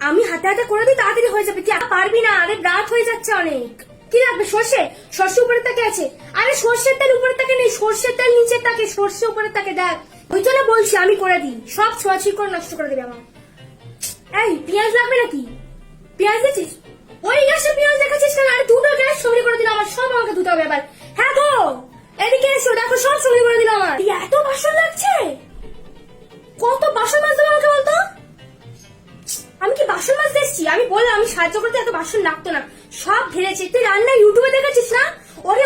আমি হাতে হাতে করে দিই, তাড়াতাড়ি হয়ে যাবে। তুই পারবি না, আরে রাত হয়ে যাচ্ছে অনেক। কি লাগবে? সর্ষে? সর্ষে উপরের তাকে আছে। আরে সর্ষের তেল উপরের তাকে নেই, সর্ষের তেল নিচের তাকে, সর্ষে উপরের তাকে দেখ। ওই জন্য বলছি আমি করে দিই, সব ছোঁয়াছুঁই করে নষ্ট করে দিবি আমার। এই পেঁয়াজ লাগবে নাকি? পেঁয়াজ দিচ্ছিস? ওই গ্যাসে পেঁয়াজ দেখাচ্ছিস কেন? আরে দুটো গ্যাস সঙ্গে করে দিল আমার, সব আমাকে ধুতে হবে এবার। হ্যাঁ গো, এদিকে এসো, দেখো সব সঙ্গে করে দিল আমার। এত বাসন লাগছে, কত বাসন মাজতে হবে আমাকে বলতো? আমি কি বাসন মাজতে এসছি? আমি বললাম আমি সাহায্য করতে, এত বাসন লাগতো না, সব ঢেলেছে। তুই রান্না ইউটিউবে দেখেছিস না?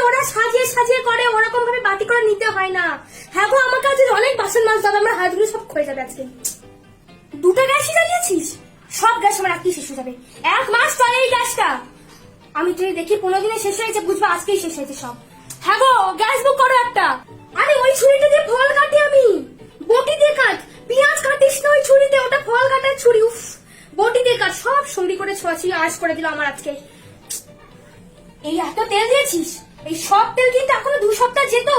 ওরা সাজিয়ে সাজিয়ে করে, ওরকম ভাবে বাটি করে নিতে হয় না। হ্যাঁ গো, আমাকে আজ অনেক বাসন মাজতে হবে, আমার হাতগুলো সব ক্ষয়ে যাবে আজকে। দুটো গ্যাসই জ্বালিয়েছিস, সব গ্যাস আমার আজকেই শেষ হয়ে যাবে। 1 মাস চলে এই গ্যাসটা। আমি তুই দেখি 15 দিনে শেষ হয়েছে, বুঝবো আজকেই শেষ হয়েছে সব। হ্যাঁ গো, গ্যাস বুক করো একটা। আরে ওই ছুরিটা দিয়ে ফল কাটি আমি, বটি দিয়ে কাট। পেঁয়াজ কাটিস না ওই ছুরিতে, ওটা ফল কাটার ছুরি। উফ, বটি দিয়ে কাট। সব সঙ্গী করে ছোঁয়াছি আজ করে দিল আমার আজকে। এই এত তেল দিয়েছিস, এই সব তেল কিন্তু এখনো 2 সপ্তাহ যেত।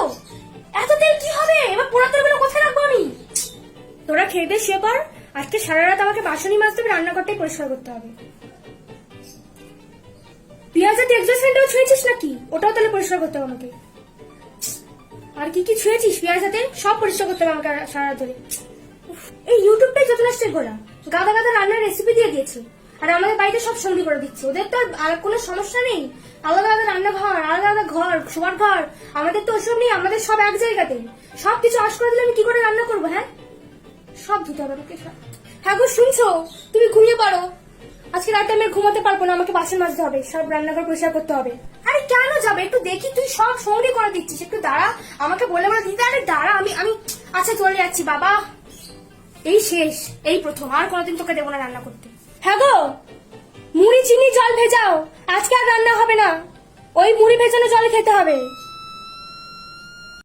এত তেল কি হবে? এবার পোড়া তেলগুলো কোথায় রাখবো আমি? তোরা খেয়ে দে, শুয়ে পড়। আজকে সারা রাত আমাকে বাসনই মাজতে হবে, রান্নাঘরটাই পরিষ্কার করতে হবে। পেঁয়াজের এক্সস্ট ফ্যানটাও ছুঁয়েছিস নাকি? ওটাও তাহলে পরিষ্কার করতে হবে আমাকে। আর কি কি ছুঁয়েছিস পেঁয়াজের? সব পরিষ্কার করতে হবে আমাকে সারা রাত ধরে। এই ইউটিউবটাই যত নষ্টের গোড়া, গাদা গাদা রান্নার রেসিপি দিয়ে দিয়েছে, আর আমাদের বাড়িতে সব সঙ্গী করে দিচ্ছে। ওদের তো আর কোনো সমস্যা নেই, আলাদা আলাদা রান্নাঘর, আলাদা আলাদা ঘর, শোয়ার ঘর। আমাদের তো ওসব নেই, আমাদের সব এক জায়গাতে। সবকিছু আশ করে দিলে আমি কি করে রান্না করবো? হ্যাঁ, সব ধুতে হবে আমাকে। হ্যাঁ গো, শুনছো? তুমি ঘুমিয়ে পড়ো, আজকে রাতে আমি ঘুমাতে পারবো না, আমাকে বাসন মাজতে হবে, সব রান্নাঘর পরিষ্কার করতে হবে। আরে কেন যাবে? একটু দেখি, তুই সব সঙ্গী করে দিচ্ছিস, একটু দাঁড়া, আমাকে বলে বলে দিতে। আরে দাঁড়া, আমি আমি আচ্ছা চলে যাচ্ছি বাবা। এই শেষ, এই প্রথম, আর কোনোদিন তোকে দেবো না রান্না করতে। হ্যাঁ গো, মুড়ি চিনি জল ভেজাও, আজকে আর রান্না হবে না, ওই মুড়ি ভেজানো জল খেতে হবে।